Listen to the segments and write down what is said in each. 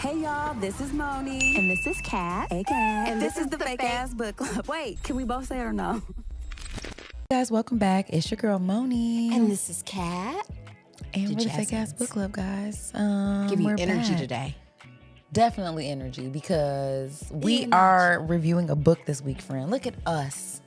Hey y'all, this is Moni. And this is Kat. Hey Kat. And this is the Fake Ass Book Club. Wait, can we both say it or no? Guys, welcome back. It's your girl Moni. And this is Kat. And we're the Fake Ass Book Club, guys. Give you we're energy back. today. Definitely energy because we are reviewing a book this week, friend. Look at us.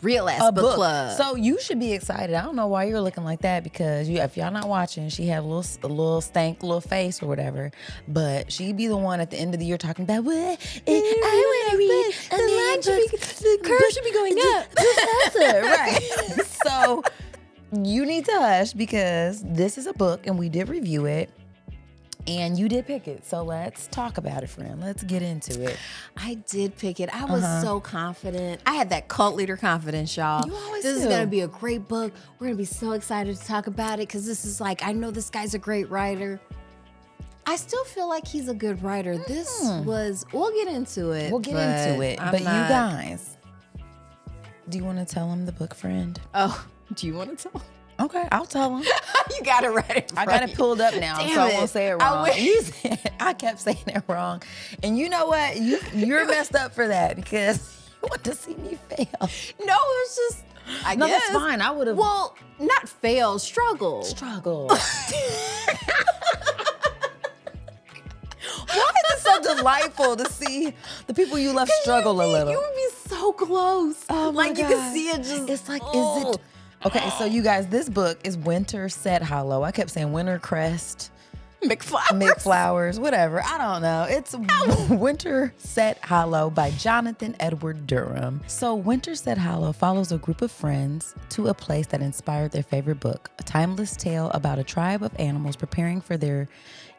Real Ass Book Club. So you should be excited. I don't know why you're looking like that because if y'all not watching, she had a little stank little face or whatever. But she be the one at the end of the year talking about what I want to read. The curve should be going up. Professor, right? So you need to hush because this is a book and we did review it. And you did pick it. So let's talk about it, friend. Let's get into it. I did pick it. I was so confident. I had that cult leader confidence, y'all. You always This do. is going to be a great book. We're going to be so excited to talk about it because this is like, I know this guy's a great writer. I still feel like he's a good writer. This was, we'll get into it. We'll get into it. But you guys, do you want to tell him the book, friend? Oh, do you want to tell him? Okay, I'll tell him. You got it right. I got it pulled up now, Damn so I it. won't say it wrong. I kept saying it wrong. And you know what? You're messed up for that because you want to see me fail. No, it's just, I No, guess. that's fine. I would have Well, not fail, struggle. struggled. Why is it so delightful to see the people you love struggle a little? You would be so close. Oh my like you God. can see it just. It's like, is it? Okay, so you guys, this book is Winterset Hollow. I kept saying Wintercrest, McFlowers, whatever. I don't know. It's Winterset Hollow by Jonathan Edward Durham. So Winterset Hollow follows a group of friends to a place that inspired their favorite book, a timeless tale about a tribe of animals preparing for their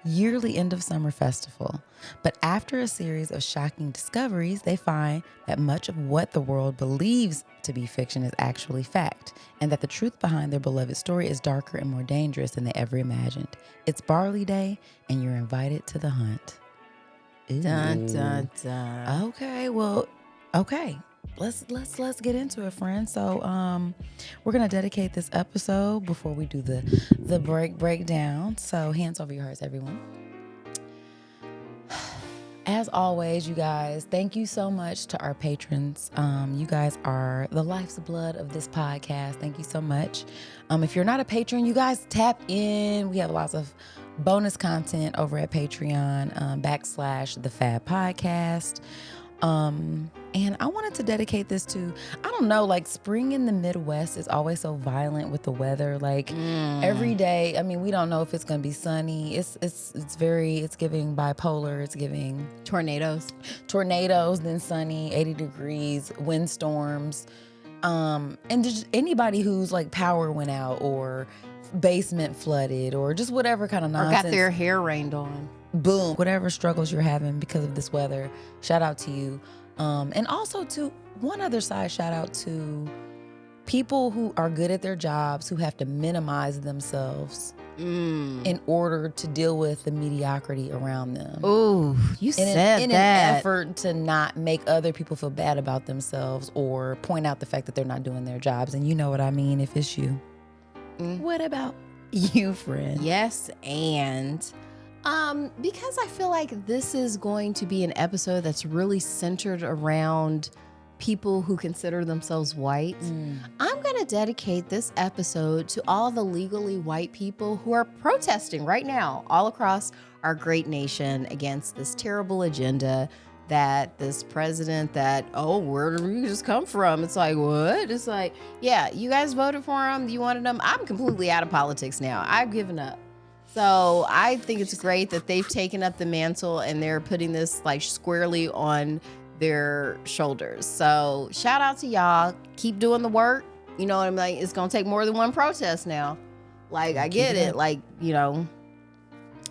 yearly end of summer festival. But after a series of shocking discoveries, they find that much of what the world believes to be fiction is actually fact, and that the truth behind their beloved story is darker and more dangerous than they ever imagined. It's barley day, and you're invited to the hunt. Dun, Ooh. dun, dun. Okay, well, okay. Let's get into it, friends. So we're gonna dedicate this episode before we do the breakdown. So hands over your hearts, everyone. As always, you guys, thank you so much to our patrons. You guys are the life's blood of this podcast. Thank you so much. If you're not a patron, you guys tap in. We have lots of bonus content over at Patreon /The Fab Podcast. And I wanted to dedicate this to, I don't know, like spring in the Midwest is always so violent with the weather. Like every day, I mean, we don't know if it's going to be sunny. It's giving bipolar. It's giving Tornadoes, then sunny, 80 degrees, windstorms. And just anybody whose like power went out or basement flooded or just whatever kind of nonsense. or got their hair rained on. Boom. Whatever struggles you're having because of this weather, shout out to you. And also to one other side, shout out to people who are good at their jobs, who have to minimize themselves in order to deal with the mediocrity around them. Ooh, you said that. In an effort to not make other people feel bad about themselves or point out the fact that they're not doing their jobs. And you know what I mean if it's you. What about you, friend? Yes, and because I feel like this is going to be an episode that's really centered around people who consider themselves white, I'm going to dedicate this episode to all the legally white people who are protesting right now all across our great nation against this terrible agenda that this president where did we just come from? It's like, what? It's like, yeah, you guys voted for him. You wanted him. I'm completely out of politics now. I've given up. So I think it's great that they've taken up the mantle and they're putting this like squarely on their shoulders. So shout out to y'all. Keep doing the work. You know what I'm like? It's going to take more than one protest now. Like, I get it. Like, you know,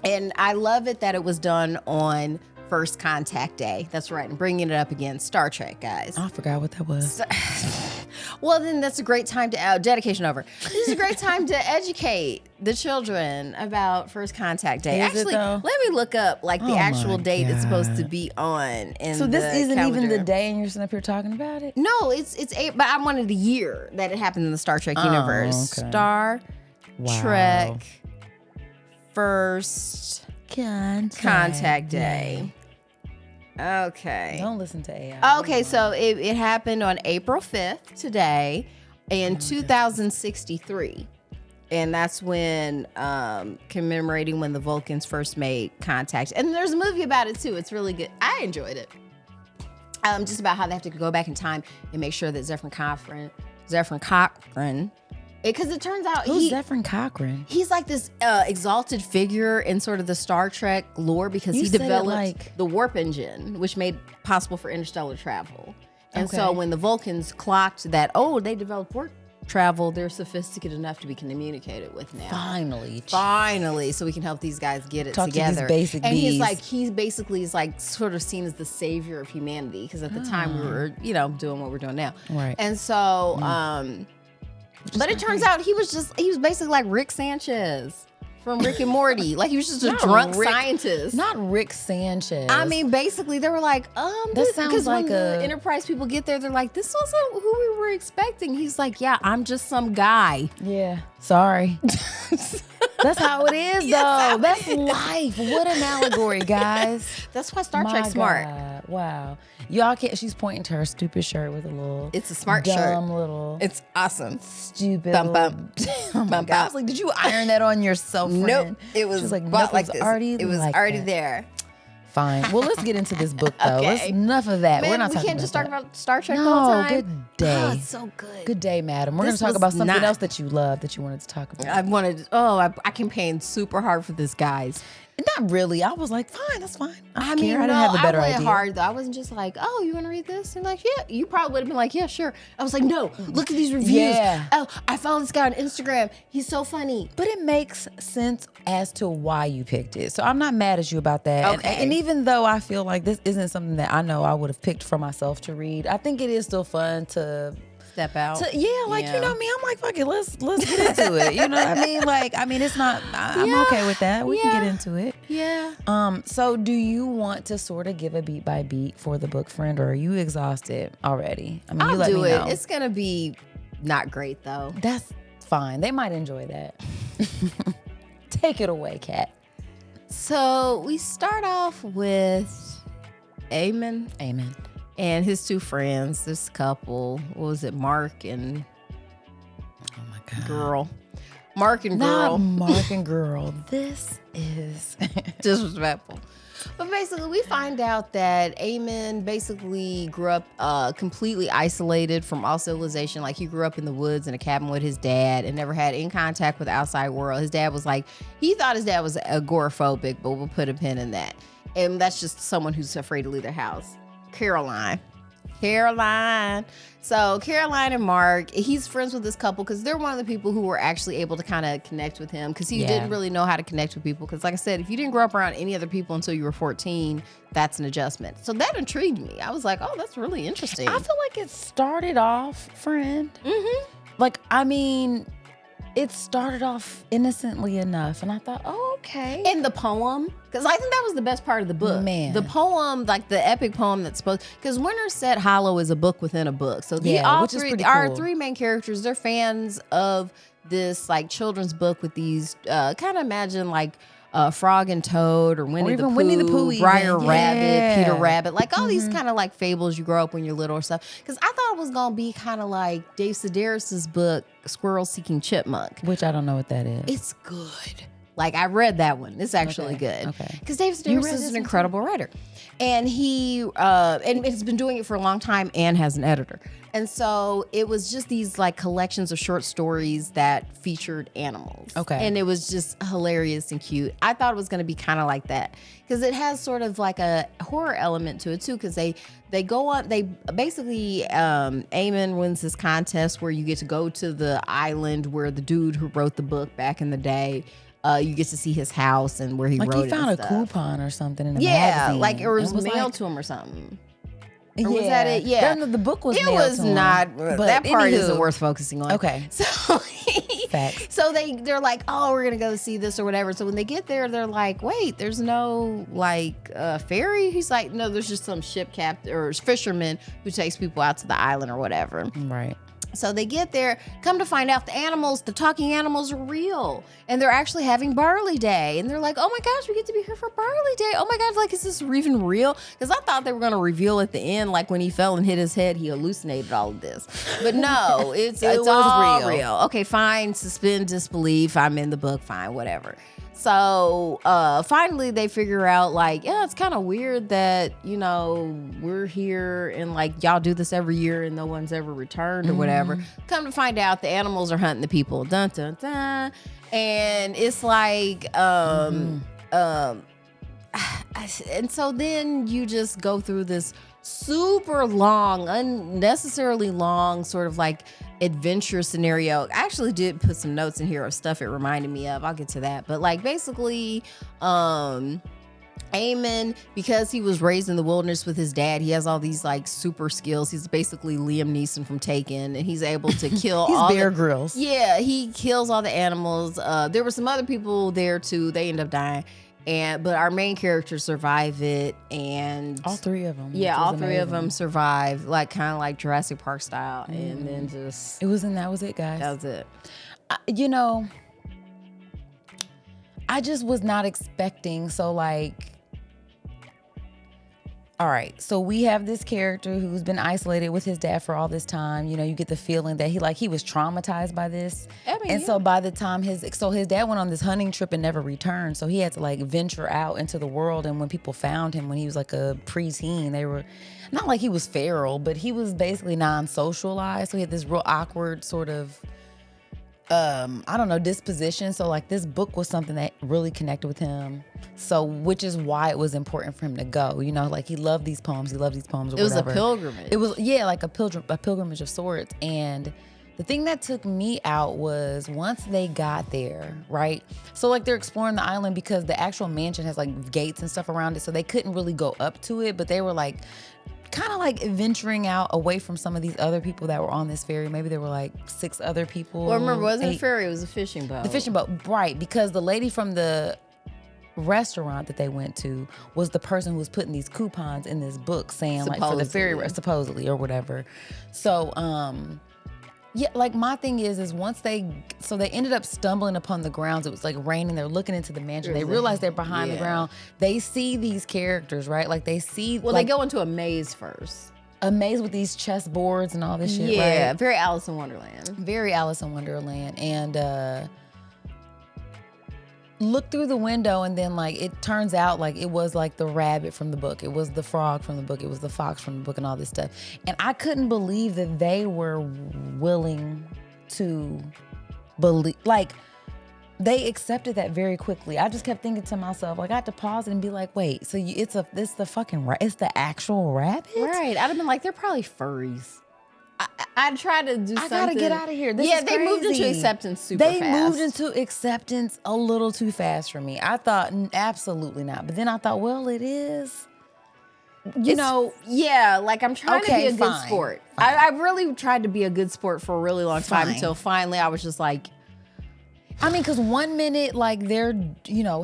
and I love it that it was done on First Contact Day. That's right. I'm bringing it up again. Star Trek, guys. I forgot what that was. Well, then that's a great time to, dedication over. This is a great time to educate the children about First Contact Day. Is it, Actually, though? let me look up like the Oh actual my date it's supposed to God. be on. So this isn't even the calendar. day and you're sitting up here talking about it? No, it's but I wanted the year that it happened in the Star Trek universe. okay. Star Wow. Trek First Contact Day. Okay. Don't listen to AI. Okay, so it happened on April 5th today in 2063. And that's when commemorating when the Vulcans first made contact. And there's a movie about it too. It's really good. I enjoyed it. Just about how they have to go back in time and make sure that Zephyr Cochrane, because it turns out Who's Zephyr Cochrane? He's like this exalted figure in sort of the Star Trek lore because he said it developed like- the warp engine, which made possible for interstellar travel. And Okay. so when the Vulcans clocked that, they developed warp travel, they're sophisticated enough to be communicated with now. Finally, so we can help these guys get it Talk to these together. basic and bees. he's basically is like sort of seen as the savior of humanity because at the time we were, doing what we're doing now. Right. And so, but it turns out he was basically like Rick Sanchez from Rick and Morty. Like he was just a Not drunk Rick- scientist. Not Rick Sanchez. I mean, basically, they were like, sounds because like when the Enterprise people get there, they're like, this wasn't who we were expecting. He's like, yeah, I'm just some guy. Yeah. Sorry. That's how it is, though. That's life. What an allegory, guys. That's why Star My Trek's smart. God. Wow. Y'all can't. She's pointing to her stupid shirt with a little. It's a smart dumb shirt. little. It's awesome. Stupid. Bum, little- bum. Oh my Bum, God. I bum. was like, did you iron that on yourself, friend? Nope. It was She was like, bought nope, like it was this. already It was like already that. there. Fine. Well, let's get into this book, though. Okay. Enough of that. Man, We're not we talking can't about just talk that. about Star Trek the whole No, time. good day. Oh, it's so good. Good day, madam. We're going This to talk was about something not- else that you love that you wanted to talk about. I campaigned super hard for this, guys. Not really. I was like, fine, that's fine. I mean, didn't have a better I went idea. hard though. I wasn't just like, oh, you want to read this? And like, yeah, you probably would have been like, yeah, sure. I was like, no, look at these reviews. Yeah. Oh, I follow this guy on Instagram. He's so funny. But it makes sense as to why you picked it. So I'm not mad at you about that. Okay. And even though I feel like this isn't something that I know I would have picked for myself to read, I think it is still fun to Step out. you know me, I'm like, fuck it, let's get into it. You know what I mean? Like, I mean, it's not, I'm okay with that. We can get into it. Yeah. So do you want to sort of give a beat by beat for the book, friend, or are you exhausted already? I mean, you I'll let do me it. know. It's gonna be not great though. That's fine. They might enjoy that. Take it away, Kat. So we start off with Eamon Amen. and his two friends. This couple, what was it, Mark and Oh my God. girl. Mark and Not girl. Mark and girl. This is Disrespectful. But basically, we find out that Eamon basically grew up completely isolated from all civilization. Like, he grew up in the woods in a cabin with his dad and never had any contact with the outside world. His dad was like, he thought his dad was agoraphobic, but we'll put a pin in that. And that's just someone who's afraid to leave their house. Caroline. So Caroline and Mark, he's friends with this couple because they're one of the people who were actually able to kind of connect with him because he didn't really know how to connect with people. Because like I said, if you didn't grow up around any other people until you were 14, that's an adjustment. So that intrigued me. I was like, oh, that's really interesting. I feel like it started off, friend. Mm-hmm. Like, I mean, it started off innocently enough. And I thought, oh, okay. In the poem, because I think that was the best part of the book. Man. The poem, like the epic poem that's supposed, because Winterset Hollow is a book within a book. So which is pretty our cool. three main characters, they're fans of this like children's book with these kind of imagine like Frog and Toad or Winnie the even Pooh, Winnie the Pooh even. Briar Rabbit, Yeah. Peter Rabbit, like all these kind of like fables you grow up when you're little or stuff. Because I thought it was gonna be kind of like Dave Sedaris's book, Squirrel Seeking Chipmunk. Which I don't know what that is. It's good. Like, I read that one. It's actually good. Okay. Because David You Sedaris read is this an one incredible writer. And he and has been doing it for a long time and has an editor. And so it was just these like collections of short stories that featured animals. Okay. And it was just hilarious and cute. I thought it was going to be kind of like that. Because it has sort of like a horror element to it too. Because they go on, they basically, Eamon wins this contest where you get to go to the island where the dude who wrote the book back in the day, you get to see his house and where he like wrote he found it a and stuff. coupon or something in a Yeah, magazine. like it was And mailed like, to him or something. Or was that it? Yeah. The book was It mailed was to him. not. But That part anywho, isn't worth focusing on. Okay. So, Facts. so they're like, oh, we're gonna go see this or whatever. So when they get there, they're like, wait, there's no like ferry. He's like, no, there's just some ship captain or fisherman who takes people out to the island or whatever. Right. So they get there, come to find out the talking animals are real. And they're actually having Barley Day. And they're like, oh my gosh, we get to be here for Barley Day. Oh my God, like, is this even real? Because I thought they were going to reveal at the end, like when he fell and hit his head, he hallucinated all of this. But no, it's all real. Okay, fine, suspend disbelief. I'm in the book, fine, whatever. So finally they figure out like, yeah, it's kind of weird that, you know, we're here and like y'all do this every year and no one's ever returned or whatever. Come to find out the animals are hunting the people. Dun, dun, dun. And it's like, and so then you just go through this super long, unnecessarily long sort of like adventure scenario. I actually did put some notes in here of stuff it reminded me of. I'll get to that. But like basically, Eamon, because he was raised in the wilderness with his dad, he has all these like super skills. He's basically Liam Neeson from Taken, and he's able to kill he's all Bear Grylls. Yeah, he kills all the animals. There were some other people there too. They end up dying. But our main characters survive it, and all three of them. Yeah, all three of them survive, like kind of like Jurassic Park style, and then just that was it, guys. That was it. You know, I just was not expecting. So like, all right, so we have this character who's been isolated with his dad for all this time. You know, you get the feeling that he was traumatized by this. So by the time his dad went on this hunting trip and never returned, so he had to like venture out into the world. And when people found him when he was like a preteen, they were not like he was feral, but he was basically non-socialized. So he had this real awkward sort of disposition. So like this book was something that really connected with him. So which is why it was important for him to go. You know, like he loved these poems. Or it was whatever. A pilgrimage. It was like a pilgrimage of sorts. And the thing that took me out was once they got there, right? So like they're exploring the island because the actual mansion has like gates and stuff around it. So they couldn't really go up to it, but they were like kind of like venturing out away from some of these other people that were on this ferry. Maybe there were like 6 other people. Well, remember, it wasn't a ferry, it was a fishing boat. The fishing boat, right. Because the lady from the restaurant that they went to was the person who was putting these coupons in this book saying like for the ferry, supposedly, or whatever. So, yeah, like my thing is once they ended up stumbling upon the grounds. It was like raining. They're looking into the mansion. They realize they're behind the ground. They see these characters, right? Like they see. Well, they go into a maze first. A maze with these chessboards and all this shit. Yeah, right? very Alice in Wonderland. Very Alice in Wonderland. And look through the window, and then like it turns out like it was like the rabbit from the book, it was the frog from the book, it was the fox from the book, and all this stuff. And I couldn't believe that they were willing to believe, like they accepted that very quickly. I just kept thinking to myself, like I had to pause it and be like, wait, so it's the actual rabbit, right? I'd have been like, they're probably furries. I tried to do something. I gotta get out of here. This is they crazy. moved into acceptance super fast. They moved into acceptance a little too fast for me. I thought, absolutely not. But then I thought, well, it is. Yeah, like I'm trying to be a good sport. I really tried to be a good sport for a really long time until finally I was just like, I mean, because 1 minute, like, they're,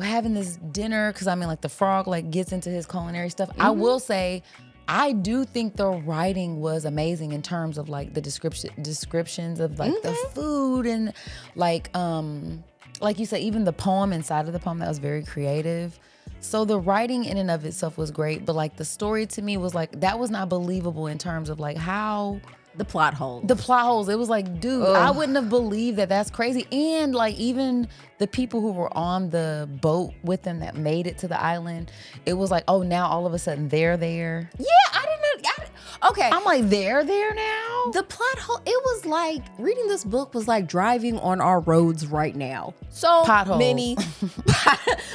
having this dinner, because, I mean, like, the frog, like, gets into his culinary stuff. I will say, I do think the writing was amazing in terms of, like, the descriptions of, like, the food and, like you said, even the poem inside of the poem, that was very creative. So the writing in and of itself was great, but, like, the story to me was, like, that was not believable in terms of, like, how... The plot holes. It was like, dude, I wouldn't have believed that. That's crazy. And like even the people who were on the boat with them that made it to the island, it was like, oh, now all of a sudden they're there. Yeah, I didn't know. Okay. I'm like, they're there now? The plot hole, it was like, reading this book was like driving on our roads right now. So potholes. Many,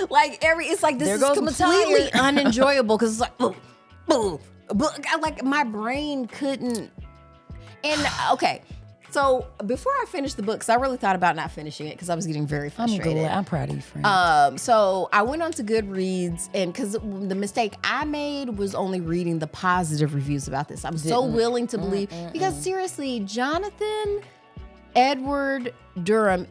like it's like this is completely unenjoyable because it's like, like my brain couldn't. And okay, so before I finished the book, because I really thought about not finishing it because I was getting very frustrated. I'm proud of you, friend. So I went on to Goodreads, and because the mistake I made was only reading the positive reviews about this. I'm so willing to believe, because seriously, Jonathan Edward Durham,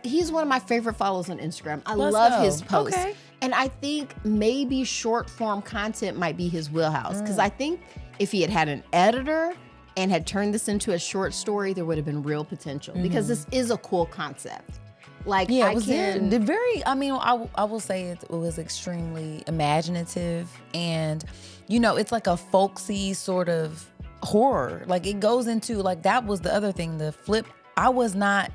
he's one of my favorite follows on Instagram. I love his posts. Okay. And I think maybe short form content might be his wheelhouse, because I think if he had had an editor and had turned this into a short story, there would have been real potential because this is a cool concept. Like, Yeah, I it was can, very, I mean, I will say it was extremely imaginative, and, you know, it's like a folksy sort of horror. Like, it goes into, like, that was the other thing, the flip. I was not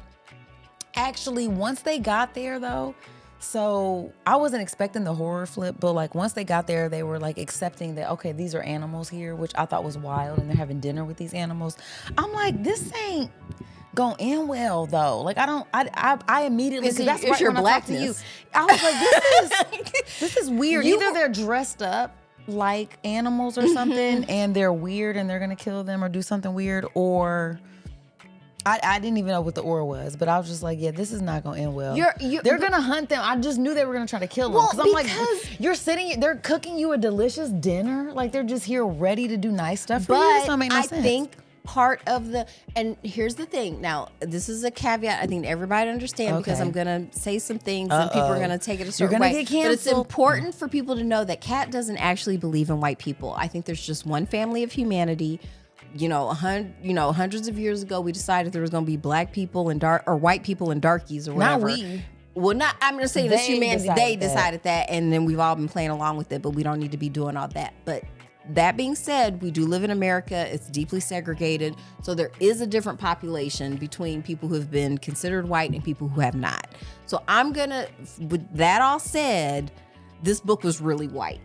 actually, once they got there though, so I wasn't expecting the horror flip, but like once they got there, they were like accepting that, okay, these are animals here, which I thought was wild, and they're having dinner with these animals. I'm like, this ain't gonna end well though. Like, I immediately, because that's right your when I talked to you, blackness. I was like, this is weird. Either they're dressed up like animals or something, and they're weird and they're gonna kill them or do something weird, or I didn't even know what the or was, but I was just like, yeah, this is not gonna end well. They're gonna hunt them. I just knew they were gonna try to kill them. Well, I'm like, you're sitting, they're cooking you a delicious dinner. Like, they're just here ready to do nice stuff for you. This don't make no sense. I think part of the, and here's the thing. Now, this is a caveat I think everybody understand, because I'm gonna say some things and people are gonna take it a certain way. You're gonna get canceled. But it's important for people to know that Kat doesn't actually believe in white people. I think there's just one family of humanity. Hundreds of years ago, we decided there was going to be black people and white people and darkies or whatever. Not we. Well, I'm going to say this humanity. They decided that, and then we've all been playing along with it, but we don't need to be doing all that. But that being said, we do live in America. It's deeply segregated. So there is a different population between people who have been considered white and people who have not. So with that all said, this book was really white.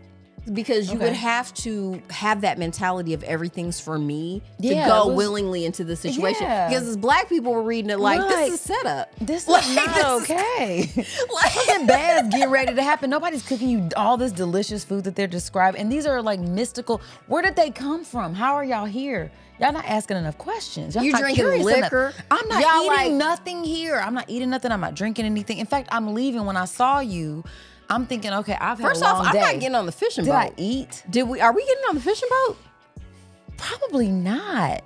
Because you would have to have that mentality of everything's for me to go willingly into the situation. Yeah. Because as black people were reading it like, this is setup. This is not okay. Something bad is getting ready to happen. Nobody's cooking you all this delicious food that they're describing. And these are like mystical. Where did they come from? How are y'all here? Y'all not asking enough questions. Y'all you not drinking liquor. I'm not eating nothing here. I'm not eating nothing. I'm not drinking anything. In fact, I'm leaving. When I saw you, I'm thinking, okay, I've had a long day. I'm not getting on the fishing boat. Did I eat? Are we getting on the fishing boat? Probably not.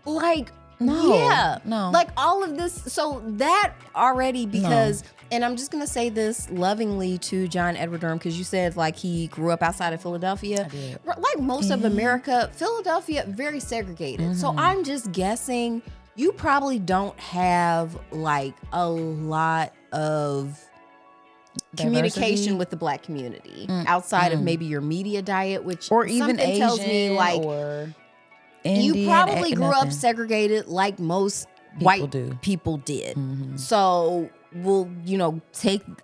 Like, no. Yeah. No. Like all of this. So that already, because, and I'm just going to say this lovingly to John Edward Durham, because you said like he grew up outside of Philadelphia. I did. Like most of America, Philadelphia, very segregated. So I'm just guessing you probably don't have like a lot of communication with the black community outside of maybe your media diet, which or even Asian tells me like or Indian, you probably grew up segregated like most white people did. So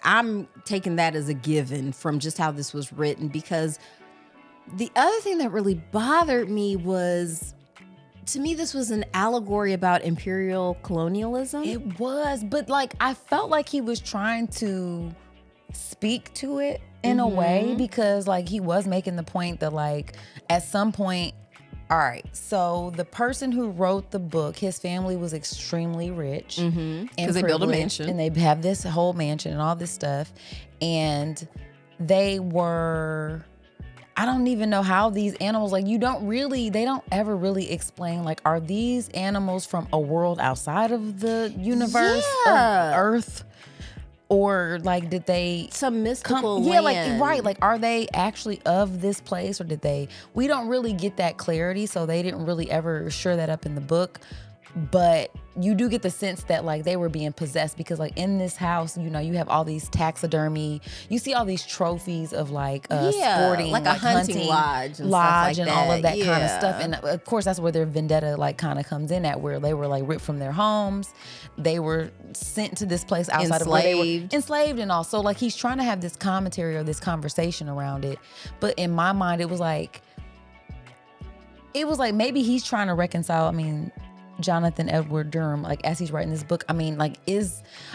I'm taking that as a given from just how this was written, because the other thing that really bothered me was, to me, this was an allegory about imperial colonialism. It was, but like I felt like he was trying to speak to it in a way, because like he was making the point that like at some point, all right, so the person who wrote the book, his family was extremely rich because they built a mansion and they have this whole mansion and all this stuff, and they were, I don't even know how these animals, like they don't ever really explain, like, are these animals from a world outside of the universe of Earth? Or like, did they some mystical land? Yeah, like right, like are they actually of this place, or we don't really get that clarity, so they didn't really ever sure that up in the book. But you do get the sense that like they were being possessed, because like in this house, you have all these taxidermy, you see all these trophies of like sporting, like a hunting lodge and all of that yeah. kind of stuff. And of course that's where their vendetta like kind of comes in at, where they were like ripped from their homes, they were sent to this place outside of where they were enslaved and all. So like he's trying to have this commentary or this conversation around it, but in my mind it was like maybe he's trying to reconcile. I mean, Jonathan Edward Durham, like as he's writing this book, I mean, like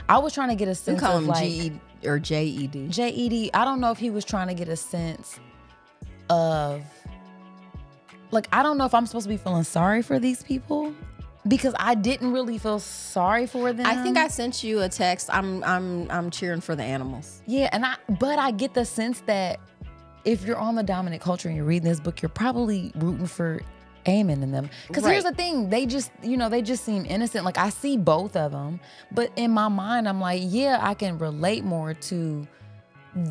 I was trying to get a sense of like G-E or J-E-D. J-E-D. I don't know if he was trying to get a sense of like, I don't know if I'm supposed to be feeling sorry for these people, because I didn't really feel sorry for them. I think I sent you a text. I'm cheering for the animals. Yeah, but I get the sense that if you're on the dominant culture and you're reading this book, you're probably rooting for Amen in them, because here's the thing, they just seem innocent. Like I see both of them, but in my mind I'm like, yeah, I can relate more to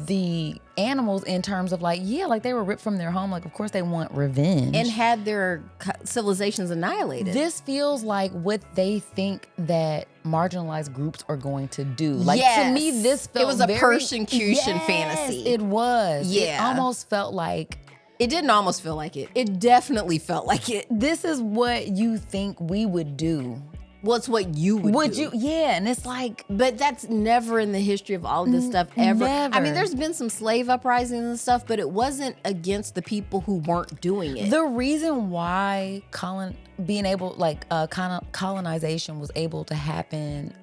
the animals in terms of like, yeah, like they were ripped from their home. Like, of course they want revenge. And had their civilizations annihilated. This feels like what they think that marginalized groups are going to do. Like, yes. to me, this felt it was a very, persecution yes, fantasy. It was. Yeah. It almost felt like. It didn't almost feel like it. It definitely felt like it. This is what you think we would do. Well, it's what you would do. Yeah, and it's like. But that's never in the history of all of this stuff ever. Never. I mean, there's been some slave uprisings and stuff, but it wasn't against the people who weren't doing it. The reason why colonization was able to happen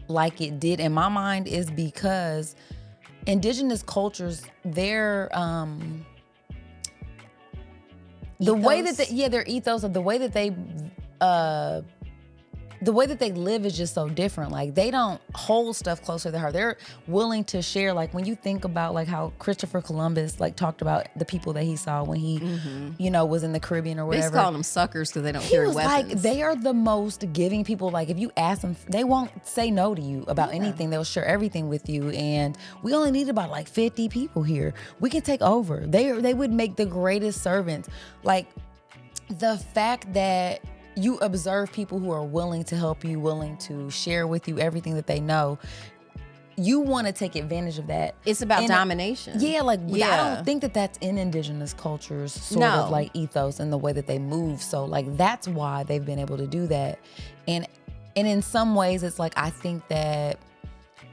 like it did in my mind is because indigenous cultures, their the way that their ethos, of the way that they live is just so different. Like, they don't hold stuff closer to their heart. They're willing to share. Like, when you think about like how Christopher Columbus like talked about the people that he saw when he, was in the Caribbean or whatever. He's calling them suckers because they don't He carry was weapons. like, they are the most giving people. Like, if you ask them, they won't say no to you about anything. They'll share everything with you. And we only need about like 50 people here. We can take over. They would make the greatest servants. Like, the fact that you observe people who are willing to help you, willing to share with you everything that they know, you want to take advantage of that. It's about domination. Yeah, like, I don't think that that's in indigenous cultures, sort of like ethos and the way that they move. So like, that's why they've been able to do that. And in some ways, it's like, I think that,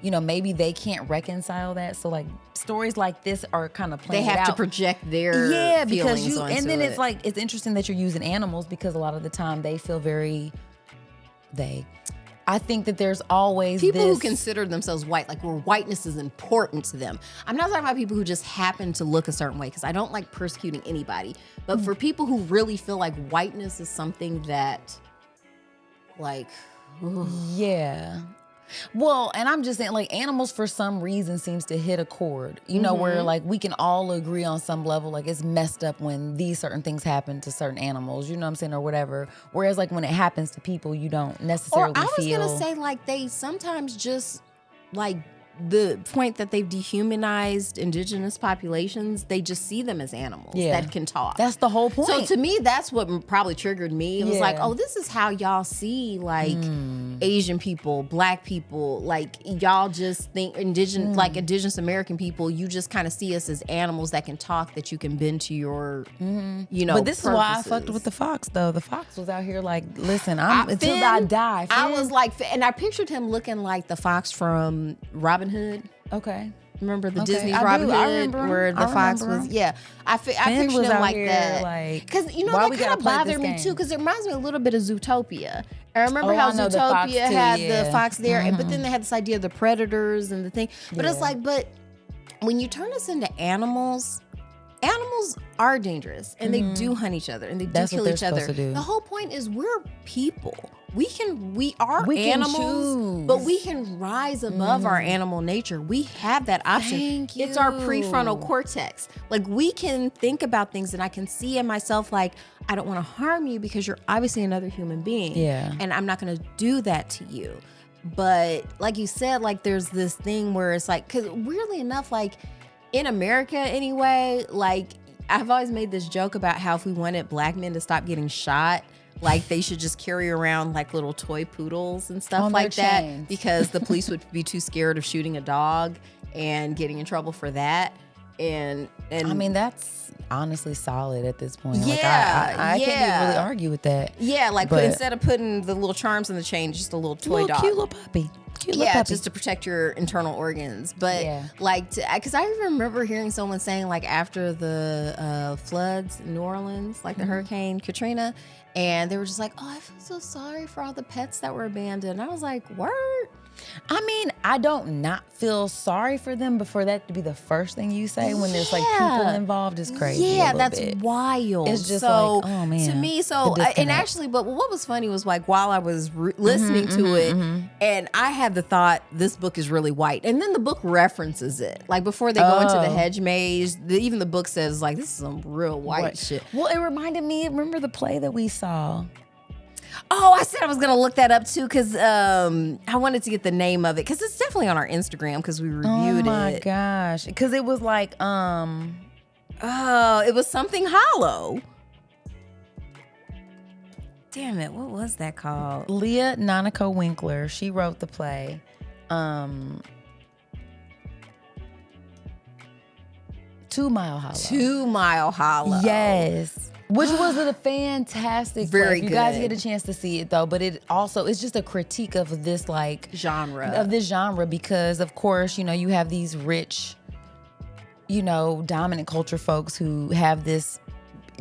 maybe they can't reconcile that. So like, stories like this are kind of playing They have it to out. project their feelings onto and then it. it's like, it's interesting that you're using animals because a lot of the time they feel very vague. I think that there's always people who consider themselves white, like where whiteness is important to them. I'm not talking about people who just happen to look a certain way, because I don't like persecuting anybody. But for people who really feel like whiteness is something that, like, yeah. Well, and I'm just saying, like, animals for some reason seems to hit a chord, where like we can all agree on some level, like it's messed up when these certain things happen to certain animals, you know what I'm saying, or whatever. Whereas like when it happens to people, you don't necessarily feel. Or I was gonna say, like, they sometimes just, like, the point that they've dehumanized indigenous populations, they just see them as animals that can talk. That's the whole point. So to me, that's what probably triggered me. It was like, oh, this is how y'all see like Asian people, black people, like y'all just think indigenous American people, you just kind of see us as animals that can talk, that you can bend to your, But this is why I fucked with the fox, though. The fox was out here like, listen, until I die. Finn. I was like, and I pictured him looking like the fox from Robin Hood. Okay. Remember the Disney's Robin Hood, where the fox was? Yeah, I pictured him like that. Because that kind of bothered me too. Because it reminds me a little bit of Zootopia. I remember how Zootopia had the fox there, but then they had this idea of the predators and the thing. But it's like, but when you turn us into animals are dangerous, and they do hunt each other, and they do kill each other. The whole point is we're people. We are animals, but we can rise above our animal nature. We have that option. Thank you. It's our prefrontal cortex. Like, we can think about things, and I can see in myself, like, I don't want to harm you because you're obviously another human being. Yeah. And I'm not going to do that to you. But like you said, like, there's this thing where it's like, because weirdly enough, like, in America anyway, like, I've always made this joke about how if we wanted black men to stop getting shot, like, they should just carry around like little toy poodles and stuff like that, chains. because the police would be too scared of shooting a dog and getting in trouble for that. And I mean, that's honestly solid at this point. Yeah, like, I can't even really argue with that. Yeah, like, but instead of putting the little charms in the chain, just a little toy dog. Cute little puppy. Just to protect your internal organs. But like, because I remember hearing someone saying, like, after the floods in New Orleans, like the Hurricane Katrina, and they were just like, oh, I feel so sorry for all the pets that were abandoned. And I was like, word? I mean, I don't not feel sorry for them, but for that to be the first thing you say when there's like people involved is crazy. Yeah, that's wild. It's just like, oh man. To me, and actually, but what was funny was, like, while I was listening to it, and I had the thought, this book is really white, and then the book references it, like, before they go into the hedge maze. Even the book says, like, this is some real white shit. Well, it reminded me. Remember the play that we saw? Oh, I said I was gonna look that up too because I wanted to get the name of it because it's definitely on our Instagram because we reviewed it. Oh my gosh, because it was like it was something hollow. Damn it, what was that called? Leah Nanako Winkler. She wrote the play. 2 Mile Hollow. 2 Mile Hollow. Yes. Which was a fantastic play. Very If you guys good. get a chance to see it though, but it's just a critique of this like Genre. because of course, you know, you have these rich, you know, dominant culture folks who have this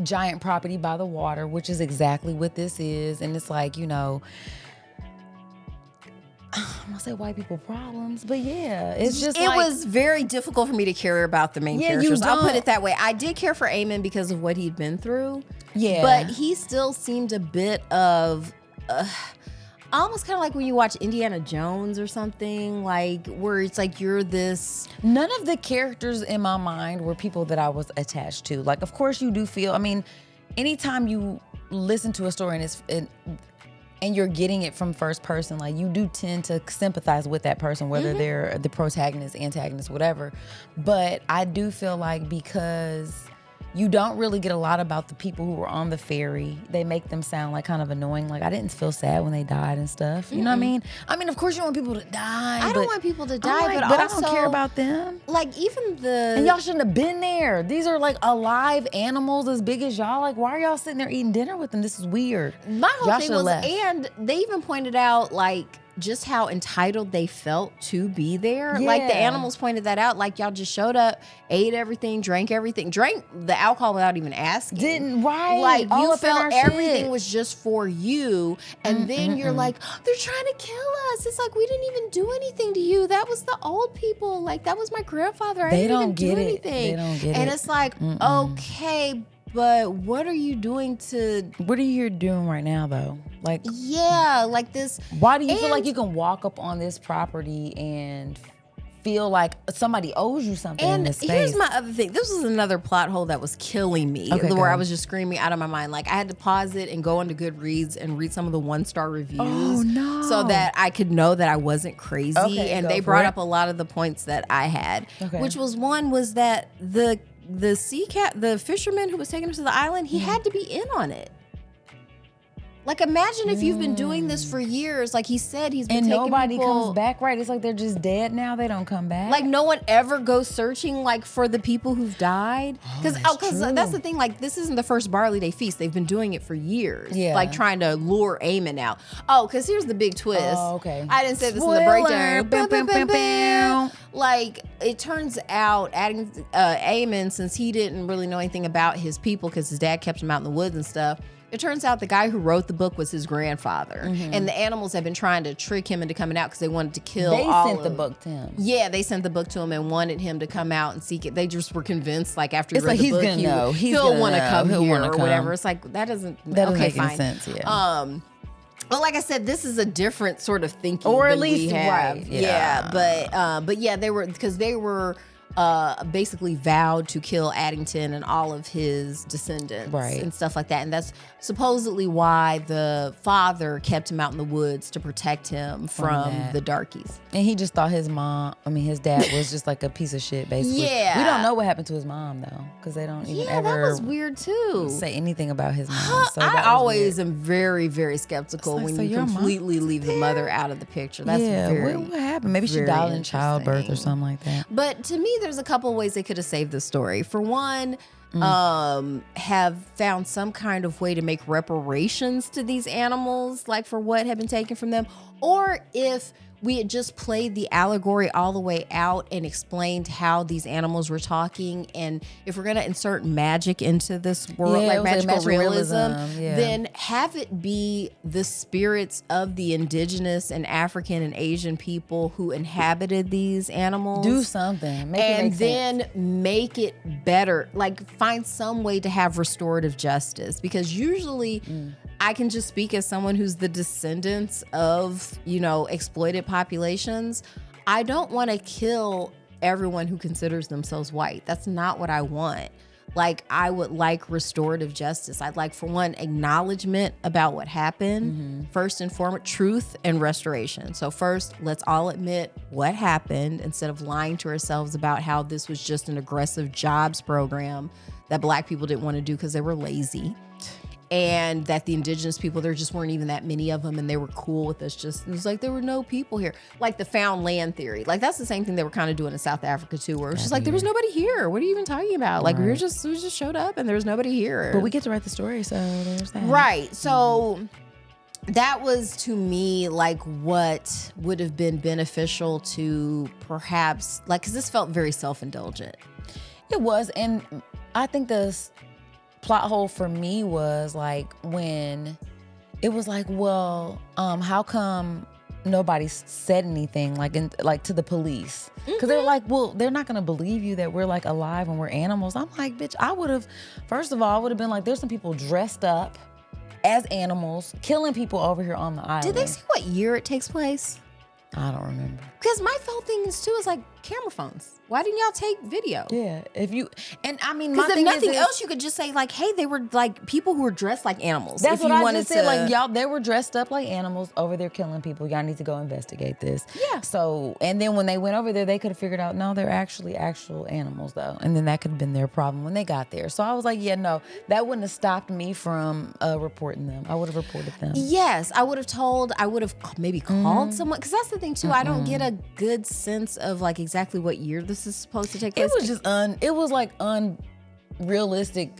giant property by the water, which is exactly what this is. And it's like, you know, I'm gonna say white people problems, but yeah, it's just it like, was very difficult for me to care about the main Yeah, you characters. I'll put don't. it that way. I did care for Eamon because of what he'd been through. Yeah. But he still seemed a bit of almost kind of like when you watch Indiana Jones or something, like where it's like you're this. none of the characters in my mind were people that I was attached to. Like, of course you do feel, I mean, anytime you listen to a story and you're getting it from first person, like you do tend to sympathize with that person, whether they're the protagonist, antagonist, whatever. But I do feel like because you don't really get a lot about the people who were on the ferry, they make them sound like kind of annoying. Like I didn't feel sad when they died and stuff. You know what I mean? I mean, of course you want people to die. I but don't want people to I'm die, like, but I also don't care about them. like even the. And y'all shouldn't have been there. These are like alive animals as big as y'all. Like, why are y'all sitting there eating dinner with them? This is weird. My whole Y'all thing should've was, left. and they even pointed out like just how entitled they felt to be there. Like the Yeah. animals pointed that out. Like y'all just showed up, ate everything, drank the alcohol without even asking. Didn't, right. Like All you up in our felt everything shit. was just for you, and then you're like, they're trying to kill us. It's like we didn't even do anything to you. That was the old people. Like that was my grandfather. I They didn't even don't do get it. anything. They don't get and it. it's like, okay, but what are you doing to? What are you doing right now, though? Like, Yeah, like this. why do you feel And- like you can walk up on this property and feel like somebody owes you something in And this space? here's my other thing. This was another plot hole that was killing me, Okay, where go. I was just screaming out of my mind. Like I had to pause it and go onto Goodreads and read some of the 1-star reviews, Oh, no. so that I could know that I wasn't crazy. Okay, and go they for brought it. up a lot of the points that I had, Okay. which was one was that the sea cat, the fisherman who was taking us to the island, he had to be in on it. Like imagine if you've been doing this for years. Like he said, he's been and taking nobody people, comes back, right? It's like they're just dead now. They don't come back. like no one ever goes searching like for the people who've died. Because true. that's the thing. Like this isn't the first Barley Day feast. They've been doing it for years. Yeah. Like trying to lure Eamon out. Oh, because here's the big twist. Oh, okay. I didn't say this in the Spoiler. breakdown. Bam, bam, bam, bam. Like it turns out adding Eamon, since he didn't really know anything about his people because his dad kept him out in the woods and stuff. It turns out the guy who wrote the book was his grandfather, and the animals have been trying to trick him into coming out because they wanted to kill. They all sent the of- book to him. Yeah, they sent the book to him and wanted him to come out and seek it. They just were convinced, like after he It's read like the he's book, gonna know. He's he'll gonna want to know. come He'll here wanna or come. whatever. It's like that doesn't That doesn't okay, make any fine. sense, yeah. But like I said, this is a different sort of thinking, Or at than least, we have. right, Yeah, but yeah, they were basically vowed to kill Addington and all of his descendants, Right. and stuff like that. And that's supposedly why the father kept him out in the woods to protect him from that. the darkies. And he just thought his dad was just like a piece of shit, basically. Yeah. We don't know what happened to his mom, though, because they don't even Yeah, ever that was weird too. say anything about his mom. So that I was always weird. am very, very skeptical It's like, when so you your mom completely leave the mother out of the picture. That's very, what happened? Maybe she very died in childbirth or interesting. something like that. But to me, there's a couple ways they could have saved the story. For one, have found some kind of way to make reparations to these animals, like for what had been taken from them. Or if we had just played the allegory all the way out and explained how these animals were talking. And if we're going to insert magic into this world, Yeah, like it was like magical magical realism, realism, yeah. then have it be the spirits of the indigenous and African and Asian people who inhabited these animals. Do something. Make it And make sense. then make it better. Like find some way to have restorative justice. Because usually I can just speak as someone who's the descendants of, exploited populations. I don't want to kill everyone who considers themselves white. That's not what I want. like I would like restorative justice. I'd like, for one, acknowledgement about what happened. First and foremost, truth and restoration. So first, let's all admit what happened instead of lying to ourselves about how this was just an aggressive jobs program that Black people didn't want to do because they were lazy. And that the indigenous people, there just weren't even that many of them, and they were cool with us. Just, it was like there were no people here. Like the found land theory. Like that's the same thing they were kind of doing in South Africa too, where it's just like there was nobody here. What are you even talking about? Like we just showed up and there was nobody here. But we get to write the story, so there's that. Right. So that was, to me, like what would have been beneficial to perhaps, like, because this felt very self-indulgent. It was, and I think the plot hole for me was like when it was like, well, how come nobody said anything like to the police? Because they're like, well, they're not gonna believe you that we're like alive and we're animals. I'm like, bitch, I would have, first of all, I would have been like, there's some people dressed up as animals killing people over here on the island. Did they say what year it takes place? I don't remember. Because my whole thing is too is like camera phones. Why didn't y'all take video? Yeah, if you, and I mean, because if nothing else, you could just say like, hey, they were like people who were dressed like animals. That's if what you I wanted just said. to, like y'all, they were dressed up like animals over there killing people. Y'all need to go investigate this. Yeah. So, and then when they went over there, they could have figured out, no, they're actually actual animals though. And then that could have been their problem when they got there. So I was like, yeah, no, that wouldn't have stopped me from reporting them. I would have reported them. Yes, I would have maybe called someone. Because that's the thing too. I don't get a good sense of like exactly what year this is supposed to take place. It was just unrealistic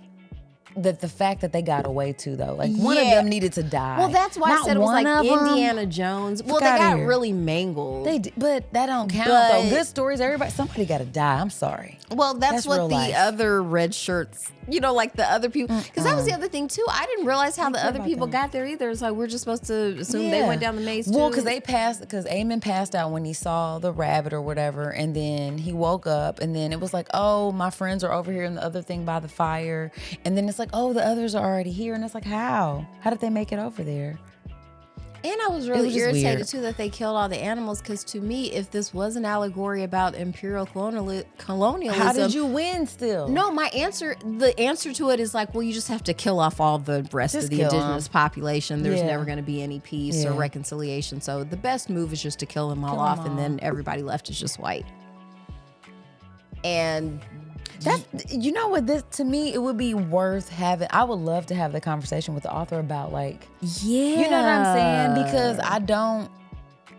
that the fact that they got away too though. Like one of them needed to die. Well, that's why I said it was like Indiana them. Jones. Well, they got really mangled. They did, but that don't count though. Good stories, somebody got to die. I'm sorry. Well, that's what the other red shirts, like the other people, because that was the other thing too. I didn't realize how the other people got there either. It's like we're just supposed to assume they went down the maze too. Well, because Eamon passed out when he saw the rabbit or whatever, and then he woke up, and then it was like, oh, my friends are over here in the other thing by the fire, and then it's like, oh, the others are already here, and it's like, how did they make it over there? And I was really irritated too that they killed all the animals, because to me, if this was an allegory about imperial colonialism, how did you win still? No, the answer to it is like, well, you just have to kill off all the rest of the indigenous population. There's never going to be any peace or reconciliation. So the best move is just to kill them all off, and then everybody left is just white. And that, you know what, this to me, it would be worth having. I would love to have the conversation with the author about like, you know what I'm saying? Because I don't,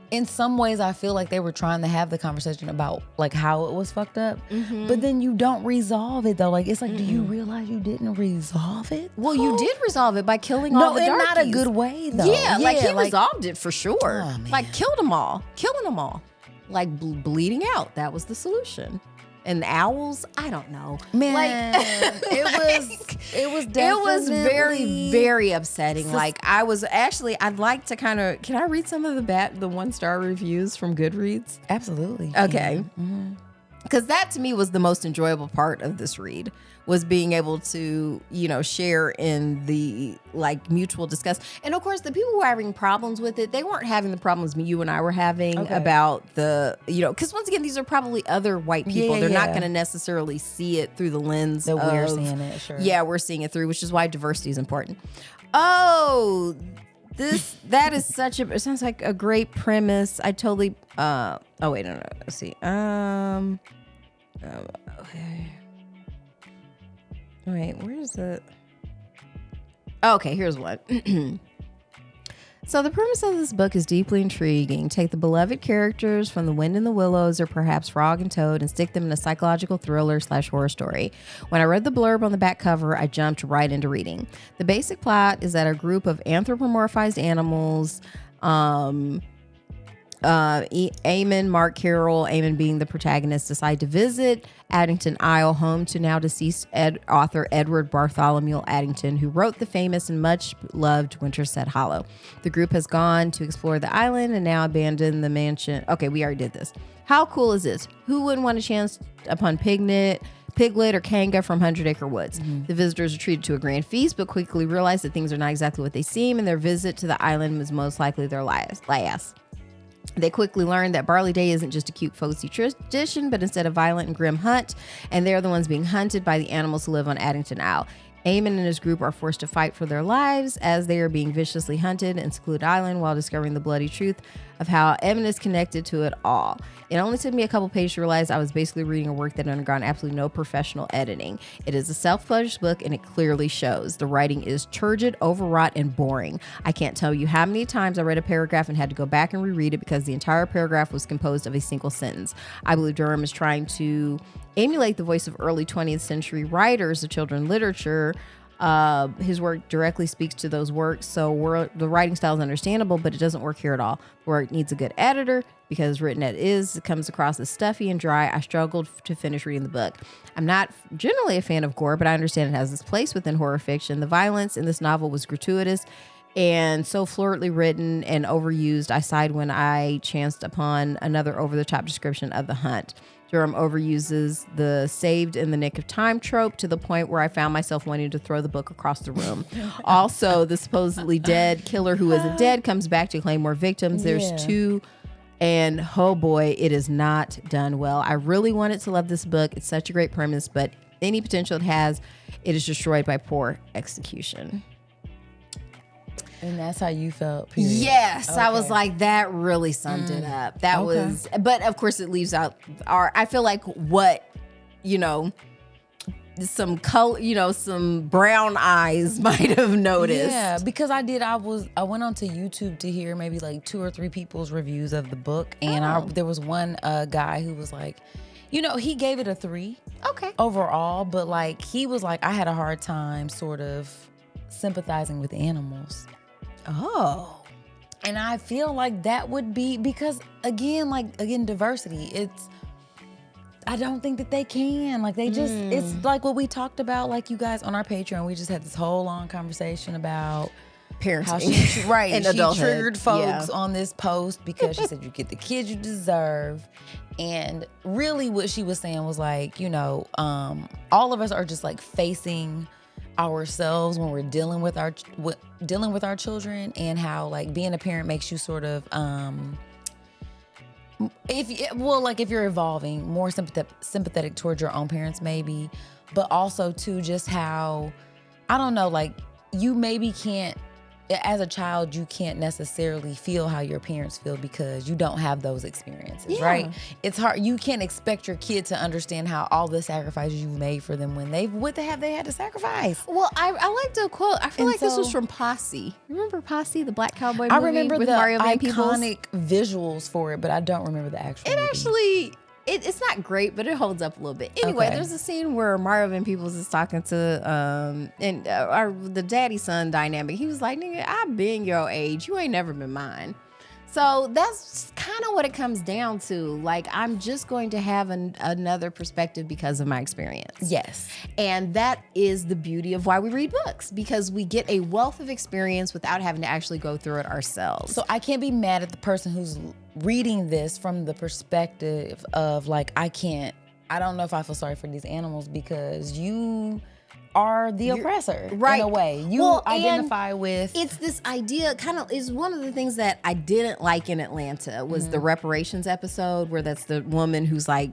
in some ways I feel like they were trying to have the conversation about like how it was fucked up, but then you don't resolve it though. Like it's like, do you realize you didn't resolve it? Well, you did resolve it by killing all the darkies. Not a good way though. Yeah, like he resolved it for sure. Oh, like killed them all, killing them all, like bleeding out. That was the solution. And the owls, I don't know. Man, like, it was definitely very, very upsetting. Like I'd like to kind of, can I read some of the 1-star reviews from Goodreads? Absolutely. Okay. Because that to me was the most enjoyable part of this read, was being able to, share in the like mutual discuss. And of course, the people who were having problems with it, they weren't having the problems you and I were having about the, because once again, these are probably other white people. They're not going to necessarily see it through the lens that we're seeing it. Sure. Yeah, we're seeing it through, which is why diversity is important. Oh, that is it sounds like a great premise. I totally, wait, no, let's see. Okay. Wait, where is it? Okay, here's one. So the premise of this book is deeply intriguing. Take the beloved characters from The Wind in the Willows or perhaps Frog and Toad and stick them in a psychological thriller/horror story. When I read the blurb on the back cover, I jumped right into reading. The basic plot is that a group of anthropomorphized animals, Eamon, Mark Carroll, Eamon being the protagonist, decide to visit Addington Isle, home to now deceased author Edward Bartholomew Addington, who wrote the famous and much loved Winterset Hollow. The group has gone to explore the island and now abandoned the mansion. Okay, we already did this. How cool is this? Who wouldn't want a chance upon Piglet or Kanga from 100 Acre Woods? The visitors are treated to a grand feast, but quickly realize that things are not exactly what they seem, and their visit to the island was most likely their last. They quickly learn that Barley Day isn't just a cute, folksy tradition, but instead a violent and grim hunt, and they're the ones being hunted by the animals who live on Addington Isle. Eamon and his group are forced to fight for their lives as they are being viciously hunted in Secluded Island while discovering the bloody truth of how Eamon is connected to it all. It only took me a couple pages to realize I was basically reading a work that had undergone absolutely no professional editing. It is a self-published book, and it clearly shows. The writing is turgid, overwrought, and boring. I can't tell you how many times I read a paragraph and had to go back and reread it because the entire paragraph was composed of a single sentence. I believe Durham is trying to emulate the voice of early 20th century writers of children's literature. His work directly speaks to those works, so the writing style is understandable, but it doesn't work here at all. The work needs a good editor because written as is, it comes across as stuffy and dry. I struggled to finish reading the book. I'm not generally a fan of gore, but I understand it has its place within horror fiction. The violence in this novel was gratuitous and so floridly written and overused. I sighed when I chanced upon another over-the-top description of the hunt. Durham overuses the saved in the nick of time trope to the point where I found myself wanting to throw the book across the room. Also, the supposedly dead killer who isn't dead comes back to claim more victims. There's two, and oh boy, it is not done well. I really wanted to love this book. It's such a great premise, but any potential it has, it is destroyed by poor execution. And that's how you felt, period. Yes, Okay. I was like, that really summed it up. That was, but of course it leaves out I feel like what, some color, some brown eyes might have noticed. Yeah, because I went onto YouTube to hear maybe like 2 or 3 people's reviews of the book. And there was one guy who was like, he gave it a 3. Okay. Overall, but like, he was like, I had a hard time sort of sympathizing with animals. Oh. And I feel like that would be because again, diversity. I don't think that they can. Like they just, it's like what we talked about, like you guys on our Patreon. We just had this whole long conversation about parenting. how she right. And she adulthood. triggered folks on this post because she said you get the kids you deserve. And really what she was saying was like, all of us are just like facing ourselves when we're dealing with our children, and how like being a parent makes you sort of if you're evolving more sympathetic towards your own parents maybe, but also too just how I don't know, like you maybe can't, as a child, you can't necessarily feel how your parents feel because you don't have those experiences, right? It's hard. You can't expect your kid to understand how all the sacrifices you've made for them when they had to sacrifice. Well, I like the quote. I feel And like this was so- from Posse. Remember Posse, the Black Cowboy movie I remember with the Mario Van Peebles? iconic visuals for it, but I don't remember the actual movie. Actually, it's not great, but it holds up a little bit. Anyway, Okay. there's a scene where Mario Van Peebles is talking to the daddy-son dynamic. He was like, nigga, I've been your age. You ain't never been mine. So that's kind of what it comes down to. Like, I'm just going to have another perspective because of my experience. Yes. And that is the beauty of why we read books, because we get a wealth of experience without having to actually go through it ourselves. So I can't be mad at the person who's reading this from the perspective of like, I don't know if I feel sorry for these animals because you are the oppressor right. in a way. You Well, identify with. It's this idea, kind of is one of the things that I didn't like in Atlanta was the reparations episode where that's the woman who's like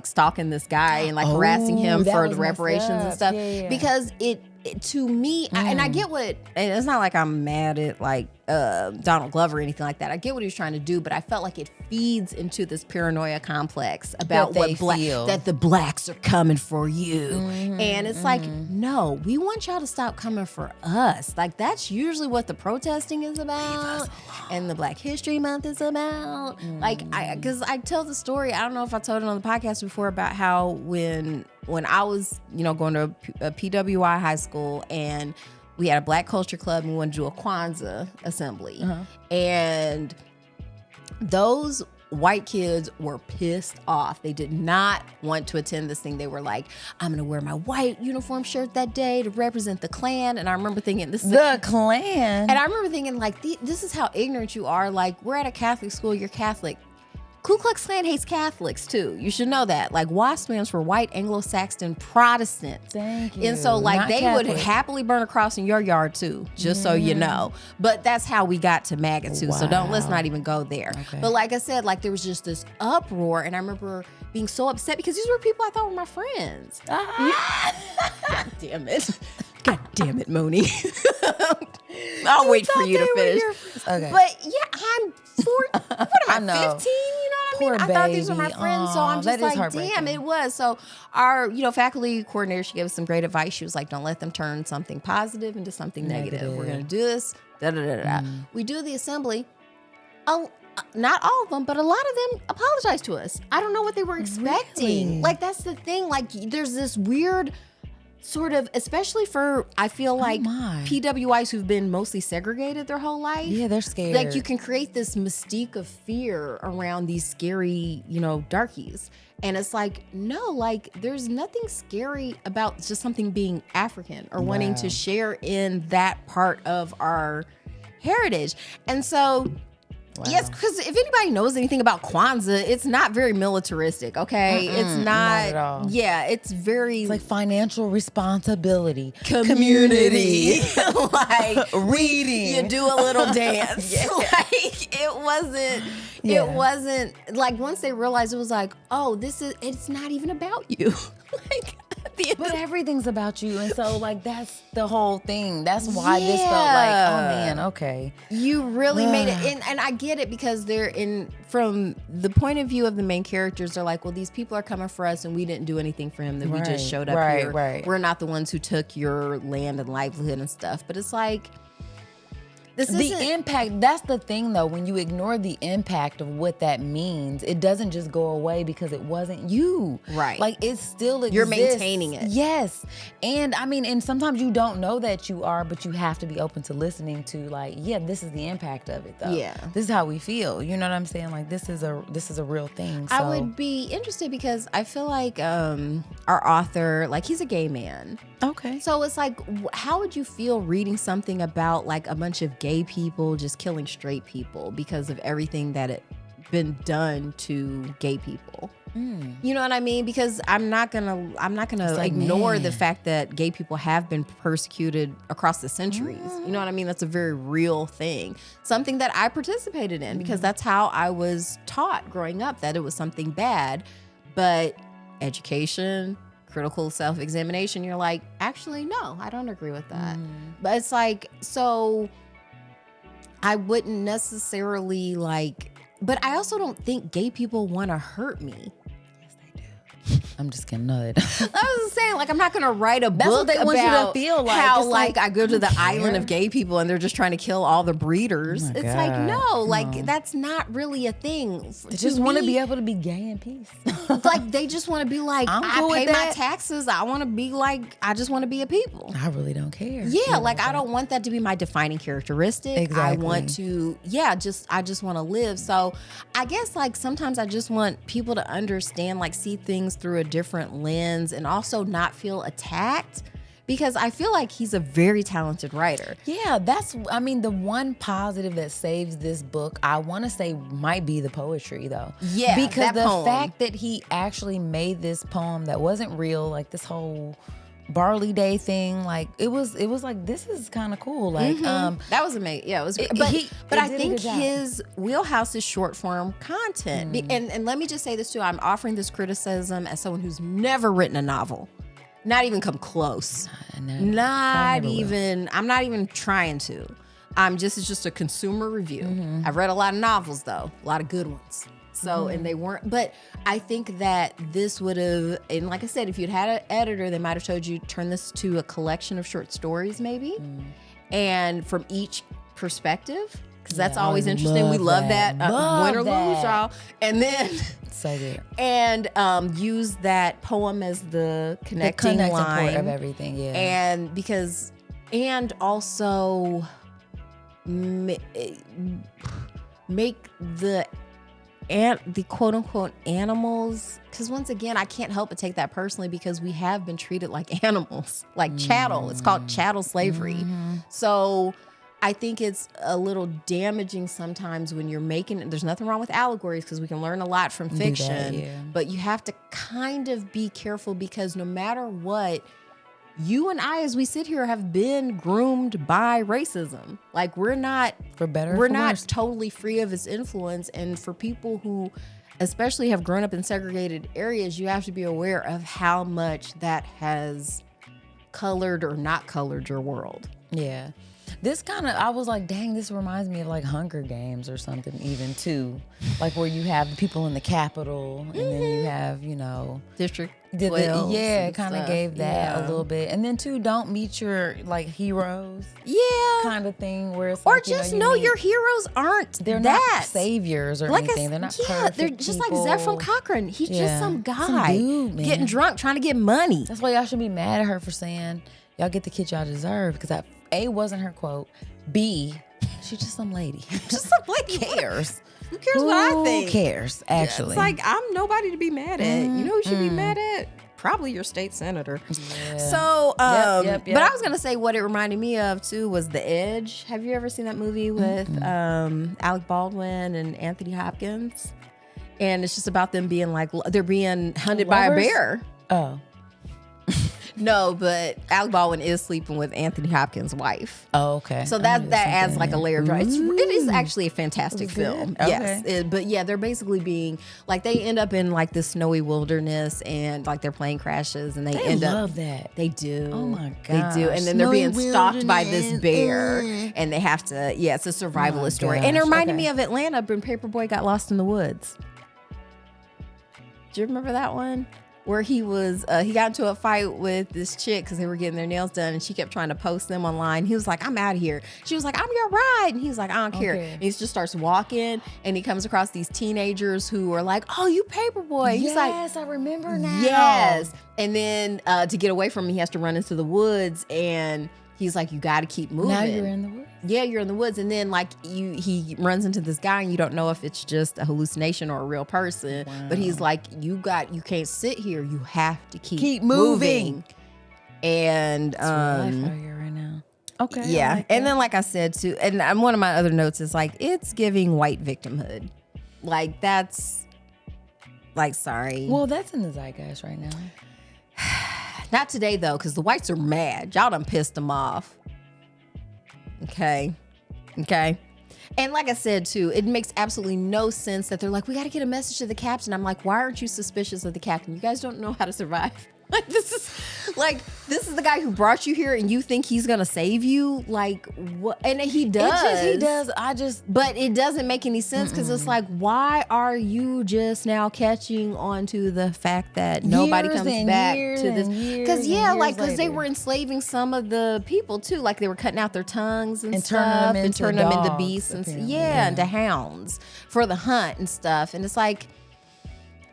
stalking this guy and like harassing him that for was the messed reparations and up. stuff. Yeah. Because it to me, and I get what, and it's not like I'm mad at like Donald Glover or anything like that. I get what he was trying to do, but I felt like it feeds into this paranoia complex about That they feel. that the blacks are coming for you. And it's like, no, we want y'all to stop coming for us. Like that's usually what the protesting is about and the Black History Month is about. Like, because I tell the story, I don't know if I told it on the podcast before about how when I was, going to a PWI high school and we had a Black Culture Club and we wanted to do a Kwanzaa assembly. And those white kids were pissed off. They did not want to attend this thing. They were like, I'm going to wear my white uniform shirt that day to represent the Klan. And I remember thinking, the Klan. And I remember thinking, like, this is how ignorant you are. Like, we're at a Catholic school. You're Catholic. Ku Klux Klan hates Catholics too. You should know that. Like WASP stands for White Anglo-Saxon Protestants. Thank you. And so like Not they Catholic. would happily burn a cross in your yard too, just so you know. But that's how we got to MAGA too. So let's not even go there. Okay. But like I said, like there was just this uproar, and I remember being so upset because these were people I thought were my friends. God damn it. God damn it, Moni. I'll wait for you to finish. Okay. But yeah, I'm 4, what am I, I know. 15? You know what I mean? Poor I thought these were my baby. friends. So I'm Aw, just that is like, heartbreaking. damn, it was. So our, faculty coordinator, she gave us some great advice. She was like, don't let them turn something positive into something negative. We're going to do this. We do the assembly. Oh, not all of them, but a lot of them apologized to us. I don't know what they were expecting. Really? Like, that's the thing. Like, there's this weird sort of, especially for, I feel like my. PWIs who've been mostly segregated their whole life. Yeah, they're scared. Like, you can create this mystique of fear around these scary, darkies. And it's like, no, like, there's nothing scary about just something being African or wanting to share in that part of our heritage. And so, yes, because if anybody knows anything about Kwanzaa, it's not very militaristic, okay? It's not at all. Yeah, it's very It's like financial responsibility, community. Like reading. you do a little dance. Like it wasn't like once they realized it was like, oh, it's not even about you. Like at the end But everything's about you. And so, like, that's the whole thing. That's why this felt like, oh, man, okay. You really made it. And I get it because from the point of view of the main characters, they're like, well, these people are coming for us and we didn't do anything for them. That we just showed up here. Right. We're not the ones who took your land and livelihood and stuff. But it's like, The impact, that's the thing though, when you ignore the impact of what that means, it doesn't just go away because it wasn't you. Right. Like it still exists. You're maintaining it. Yes. And I mean, and sometimes you don't know that you are, but you have to be open to listening to like, yeah, this is the impact of it though. Yeah. This is how we feel. You know what I'm saying? Like this is a real thing. So. I would be interested because I feel like our author, like he's a gay man. Okay. So it's like, how would you feel reading something about like a bunch of gay people just killing straight people because of everything that had been done to gay people? You know what I mean? Because I'm not gonna like, ignore the man. fact that gay people have been persecuted across the centuries. You know what I mean? That's a very real thing. Something that I participated in because that's how I was taught growing up, that it was something bad. But education, critical self-examination, you're like, actually, no, I don't agree with that. But it's like, so I wouldn't necessarily like, but I also don't think gay people want to hurt me. I'm just kidding. No, they I don't. was saying, like, I'm not gonna write a That's book what they want you to about feel like. how, It's like, like, I go to the care. island of gay people and they're just trying to kill all the breeders. Oh my It's like, God, no, like, no. that's not really a thing. They just want to be able to be gay in peace. like, they just want to be like, I'm I cool with pay my that. taxes. I want to be like, I just want to be a people. I really don't care. Yeah, like I don't want that to be my defining characteristic. Exactly. I want to, I just want to live. So I guess like sometimes I just want people to understand, like see things through a different lens and also not feel attacked, because I feel like he's a very talented writer. Yeah, the one positive that saves this book, I want to say might be the poetry though. Yeah, because that the poem. fact that he actually made this poem that wasn't real, like this whole Barley Day thing, like it was like, this is kind of cool. Like That was amazing. Yeah, it was. But he I did a think good job. his wheelhouse is short form content. And let me just say this too. I'm offering this criticism as someone who's never written a novel, not even come close. I'm not even trying to. It's just a consumer review. I've read a lot of novels though, a lot of good ones. So, and they weren't, but I think that this would have, and like I said, if you'd had an editor, they might have told you, turn this to a collection of short stories maybe. And from each perspective, because that's always interesting. We love that. Win or lose, y'all. And then, so good. And use that poem as the connecting line point of everything, yeah. And also make the quote unquote animals, because once again, I can't help but take that personally because we have been treated like animals, like chattel. It's called chattel slavery. So I think it's a little damaging sometimes when you're making, there's nothing wrong with allegories because we can learn a lot from fiction, but you have to kind of be careful because no matter what, you and I, as we sit here, have been groomed by racism. Like we're not, for better, we're for not worse. totally free of its influence. And for people who especially have grown up in segregated areas, you have to be aware of how much that has colored or not colored your world. Yeah. This kind of, I was like, dang, this reminds me of like Hunger Games or something even too. Like where you have the people in the Capitol and then you have, you know. District 12. Yeah, it kind stuff. of gave that a little bit. And then too, don't meet your like heroes. Yeah. Kind of thing where it's or like, just you know meet, your heroes aren't they're that. not saviors or like anything. They're not perfect they're just people. like Zeph from Cochrane. He's just some guy dude, man. getting drunk trying to get money. That's why y'all should be mad at her for saying, y'all get the kid y'all deserve. Because that A, wasn't her quote. B, she's just some lady. Just some lady. Who cares? Who cares what I think? Who cares, actually? It's like, I'm nobody to be mad at. You know who you should be mad at? Probably your state senator. Yeah. So, Yep. but I was going to say what it reminded me of, too, was The Edge. Have you ever seen that movie with Alec Baldwin and Anthony Hopkins? And it's just about them being like, they're being hunted by a Lovers? bear. Oh. No, but Alec Baldwin is sleeping with Anthony Hopkins' wife. Oh, okay. So that adds like a layer of drama. It is actually a fantastic film. Okay. Yes. But yeah, they're basically being like, they end up in like the snowy wilderness and like their plane crashes and they end up. love that. They do. Oh my They do. gosh. And then they're being Snowy stalked by this wilderness. bear and they have to, it's a survivalist story. And it gosh. reminded Okay. me of Atlanta when Paperboy got lost in the woods. Do you remember that one? Where he was, he got into a fight with this chick because they were getting their nails done and she kept trying to post them online. He was like, I'm out of here. She was like, I'm your ride. And he was like, I don't care. And he just starts walking and he comes across these teenagers who are like, oh, you Paperboy. He's like, Yes, I remember now. yes. And then to get away from him, he has to run into the woods and he's like, you got to keep moving. Now you're in the woods. Yeah, you're in the woods. And then like he runs into this guy and you don't know if it's just a hallucination or a real person. Wow. But he's like, you can't sit here. You have to keep moving. And That's real life out here right now. Okay. yeah. I like And that. then like I said too, and one of my other notes is like, it's giving white victimhood. Like that's like, sorry. Well, that's in the zeitgeist right now. Not today though, because the whites are mad. Y'all done pissed them off. Okay. And like I said too, it makes absolutely no sense that they're like, we got to get a message to the captain. I'm like, why aren't you suspicious of the captain? You guys don't know how to survive. This is the guy who brought you here and you think he's going to save you? Like what? And he does. He does. But it doesn't make any sense because it's like, why are you just now catching on to the fact that nobody Years comes and back years to this? and years Because and yeah, years like because they later. were enslaving some of the people too. Like they were cutting out their tongues and turning stuff them and into turning them into dogs, beasts and apparently. yeah, into hounds for the hunt and stuff. And it's like,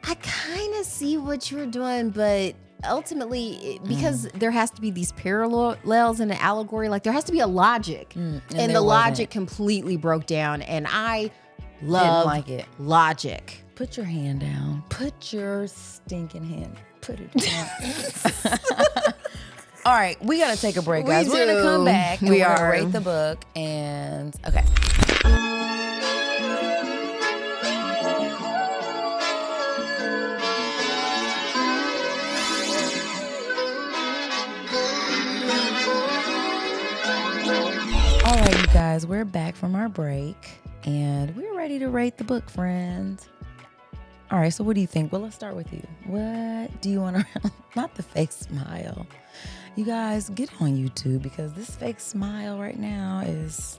I kind of see what you're doing, but ultimately, because there has to be these parallels in an allegory, like there has to be a logic, and the there logic wasn't. completely broke down. And I love like it. logic. Put your hand down. Put your stinking hand. Put it down. All right, we got to take a break, guys. We're going to come back and We we're going to are. rate the book. And okay. All right, you guys, we're back from our break and we're ready to rate the book, friends. All right, so what do you think? Well, let's start with you. What do you want to, not the fake smile. You guys, get on YouTube because this fake smile right now is,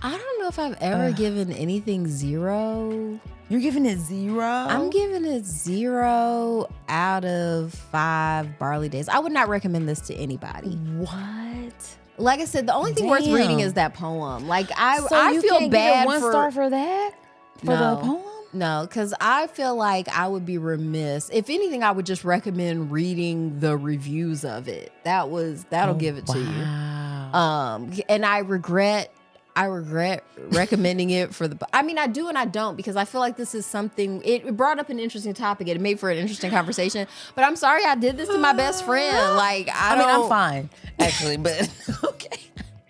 I don't know if I've ever given anything 0. you're giving it 0? I'm giving it 0 out of 5 barley days. I would not recommend this to anybody. What? Like I said, the only thing worth reading Damn. is that poem. Like I you feel can't bad give it 1 for star for that? For No. the poem? No, because I feel like I would be remiss. If anything, I would just recommend reading the reviews of it. That'll give it to you. Wow. And I regret recommending it for the. I mean, I do and I don't because I feel like this is something. It brought up an interesting topic. It made for an interesting conversation. But I'm sorry I did this to my best friend. Like I mean, I'm don't- fine, actually, but okay.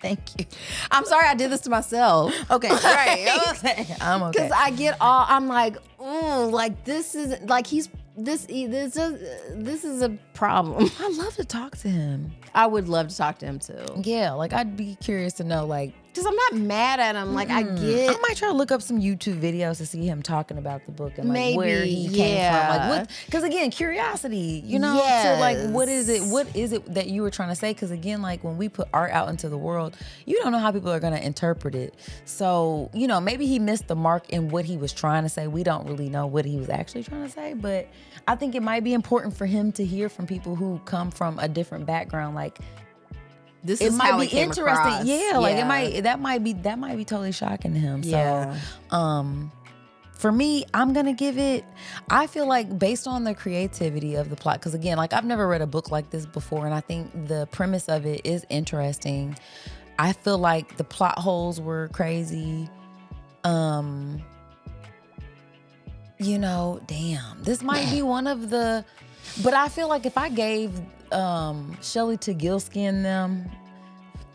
Thank you. I'm sorry I did this to myself. Okay, right. I'm okay. Because I get all, I'm like, like this is like this is a problem. I love to talk to him. I would love to talk to him too. Yeah, like I'd be curious to know, like, because I'm not mad at him. Like I might try to look up some YouTube videos to see him talking about the book and like Maybe, where he came from. Like what? Because again, curiosity. You know, so like, what is it? What is it that you were trying to say? Because again, like when we put art out into the world, you don't know how people are going to interpret it. So you know, maybe he missed the mark in what he was trying to say. We don't really know what he was actually trying to say, but I think it might be important for him to hear from people who come from a different background. Like, this it is might how be it came interesting. across. Yeah, like that might be totally shocking to him. Yeah. So, for me, I'm gonna give it. I feel like based on the creativity of the plot, because again, like I've never read a book like this before, and I think the premise of it is interesting. I feel like the plot holes were crazy. You know, damn, this might be one of the. But I feel like if I gave Shelley Tagilskin them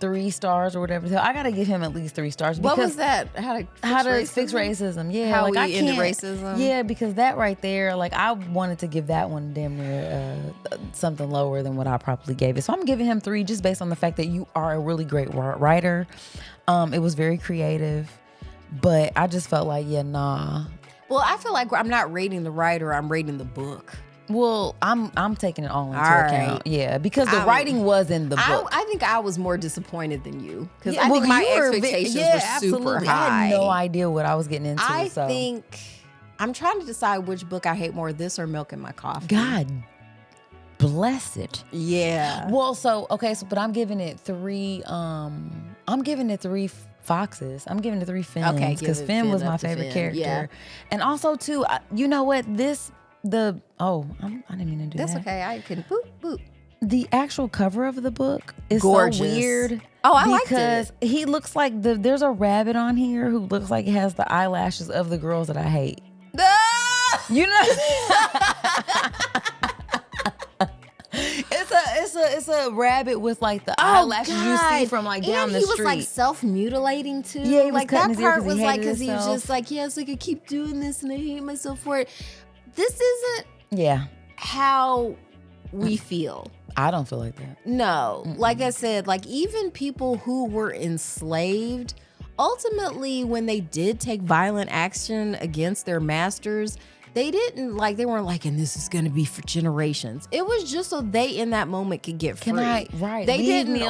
3 stars or whatever, I gotta give him at least 3 stars. What was that? How to fix racism? Yeah, how like we I ended can't. racism? Yeah, because that right there, like I wanted to give that one damn near something lower than what I probably gave it. So I'm giving him 3 just based on the fact that you are a really great writer. It was very creative, but I just felt like nah. Well, I feel like I'm not rating the writer, I'm rating the book. Well, I'm taking it all into All account. right. Yeah, because the writing was in the book. I think I was more disappointed than you because Yeah, I well, think my you were expectations were absolutely. super high. I had no idea what I was getting into. I so. think I'm trying to decide which book I hate more, this or Milk in My Coffee. God bless it. Yeah. Well, but I'm giving it 3. I'm giving it 3 foxes. I'm giving it 3 fins. Okay, because Finn was my favorite character. Yeah. And also too, you know what? I didn't mean to do that. That's okay. I can boop boop. The actual cover of the book is Gorgeous. so weird. Oh, I liked because he looks like there's a rabbit on here who looks like he has the eyelashes of the girls that I hate. You know, it's a rabbit with like the eyelashes you see from like down the street. He was like self-mutilating too. Yeah, he was like cutting that his ear part 'cause was he like hated because he was himself. just like, yes, I could keep doing this and I hate myself for it. This isn't how we feel. I don't feel like that. No, like I said, like even people who were enslaved, ultimately when they did take violent action against their masters, they weren't like, and this is going to be for generations. It was just so they in that moment could get free. They didn't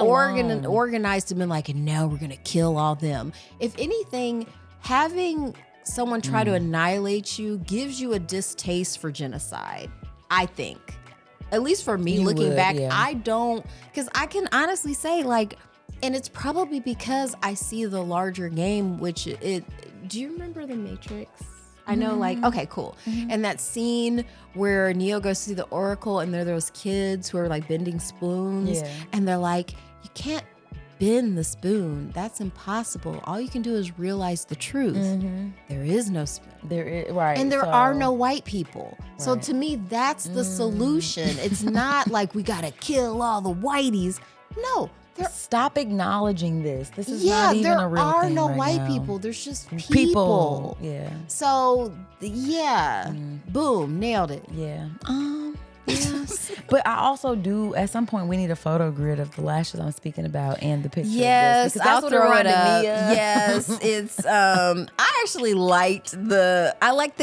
organize to be like, and now we're going to kill all them. If anything, having someone try to annihilate you gives you a distaste for genocide, I think. At least for me, looking back, I don't, because I can honestly say like, and it's probably because I see the larger game, do you remember The Matrix? I know, like, okay, cool. And that scene where Neo goes to see the Oracle and there are those kids who are like bending spoons and they're like, you can't bend the spoon. That's impossible. All you can do is realize the truth. There is no spoon. There is, right. And there are no white people. Right. So to me, that's the solution. It's not like we got to kill all the whiteys. No. Stop acknowledging this. This is not even a real thing. There are no right white now. people. There's just people. Yeah. So boom, nailed it. Yeah. Yes. But I also do, at some point, we need a photo grid of the lashes I'm speaking about and the picture. Yes, of this, I'll throw it up. Yes, it's. I actually liked the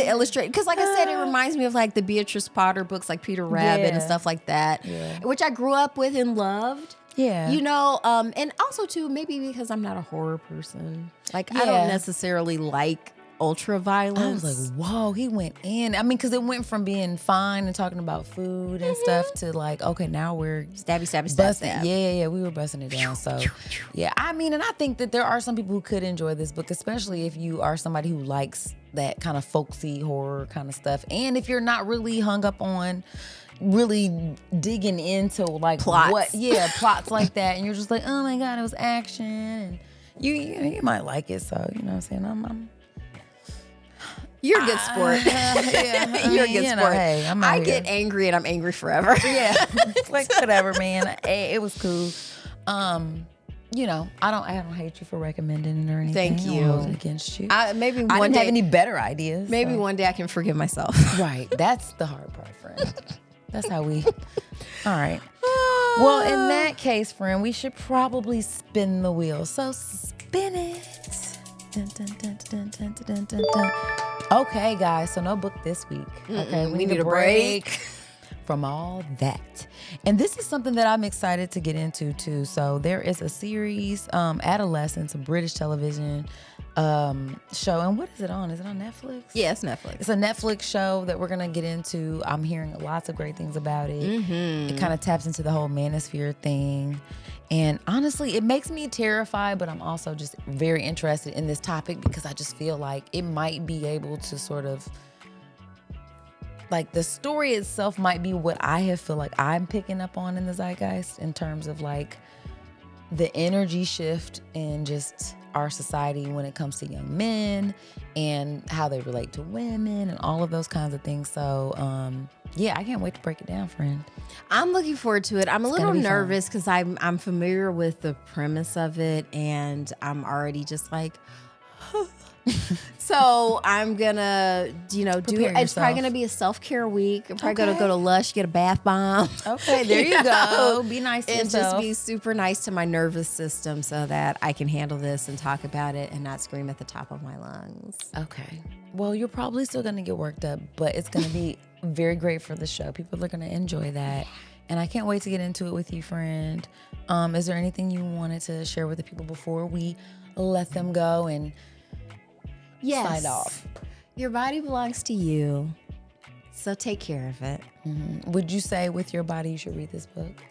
illustration because, like I said, it reminds me of like the Beatrice Potter books, like Peter Rabbit and stuff like that, which I grew up with and loved. Yeah. You know, and also too, maybe because I'm not a horror person. Like I don't necessarily like ultra violence. I was like, whoa, he went in. I mean, because it went from being fine and talking about food and stuff to like, okay, now we're stabby, busting. stab. Yeah, we were busting it down. So yeah, I mean, and I think that there are some people who could enjoy this book, especially if you are somebody who likes that kind of folksy horror kind of stuff. And if you're not really hung up on really digging into like plots. Plots like that, and you're just like, oh my god, it was action, and you might like it. So you know what I'm saying, I'm you're a good sport. You're a good sport. Hey, I get angry and I'm angry forever. Yeah, it's like whatever, man. It was cool. you know, I don't hate you for recommending it or anything. Thank you. I won't hold it against you. Maybe I one didn't day, have any better ideas. maybe so. one day I can forgive myself. Right. That's the hard part, friend. That's how we. All right. Well, in that case, friend, we should probably spin the wheel. So spin it. Dun, dun, dun, dun, dun, dun, dun, dun. Okay, guys. So no book this week. Okay, we need a break from all that. And this is something that I'm excited to get into too. So there is a series, Adolescence, a British television show. And what is it on? Is it on Netflix? Yeah, it's Netflix. It's a Netflix show that we're going to get into. I'm hearing lots of great things about it. It kind of taps into the whole manosphere thing. And honestly, it makes me terrified, but I'm also just very interested in this topic because I just feel like it might be able to sort of, like, the story itself might be what I feel like I'm picking up on in the zeitgeist in terms of like the energy shift in just our society when it comes to young men and how they relate to women and all of those kinds of things. So, yeah, I can't wait to break it down, friend. I'm looking forward to it. I'm a little gonna be nervous because I'm familiar with the premise of it, and I'm already just like, so I'm gonna, do it. Prepare It's probably yourself. gonna be a self-care week. I'm probably gonna go to Lush, get a bath bomb. Okay, there you go. Be nice to And yourself. just be super nice to my nervous system so that I can handle this and talk about it and not scream at the top of my lungs. Okay. Well, you're probably still going to get worked up, but it's going to be very great for the show. People are going to enjoy that. And I can't wait to get into it with you, friend. Is there anything you wanted to share with the people before we let them go and sign off? Your body belongs to you, so take care of it. Would you say with your body you should read this book?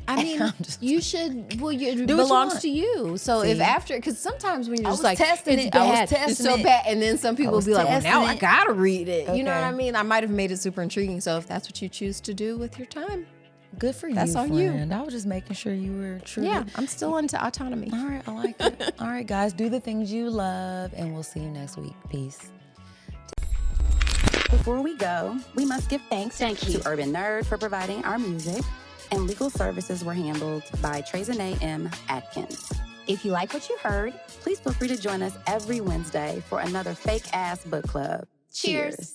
I mean, I'm just- you should. Well, it Do what you belongs want. to you. So if See? after, because sometimes when you're I just was like, testing it's it. I was bad, it's testing so it. bad, and then some people will was be like, well, now I testing it. gotta read it. You know what Okay. I mean? I might have made it super intriguing. So if that's what you choose to do with your time, Good for That's you, on you. friend. I was just making sure you were true. yeah, I'm still into autonomy. All right, I like it. All right, guys, do the things you love, and we'll see you next week. Peace. Before we go, we must give thanks to Urban Nerd for providing our music, and legal services were handled by Trezene M. Atkins. If you like what you heard, please feel free to join us every Wednesday for another fake-ass book club. Cheers.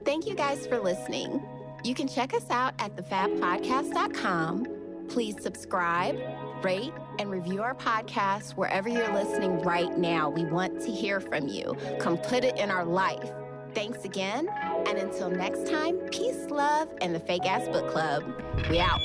Thank you guys for listening. You can check us out at thefabpodcast.com. Please subscribe, rate, and review our podcast wherever you're listening right now. We want to hear from you. Come put it in our life. Thanks again, and until next time, peace, love, and the Fake Ass Book Club. We out.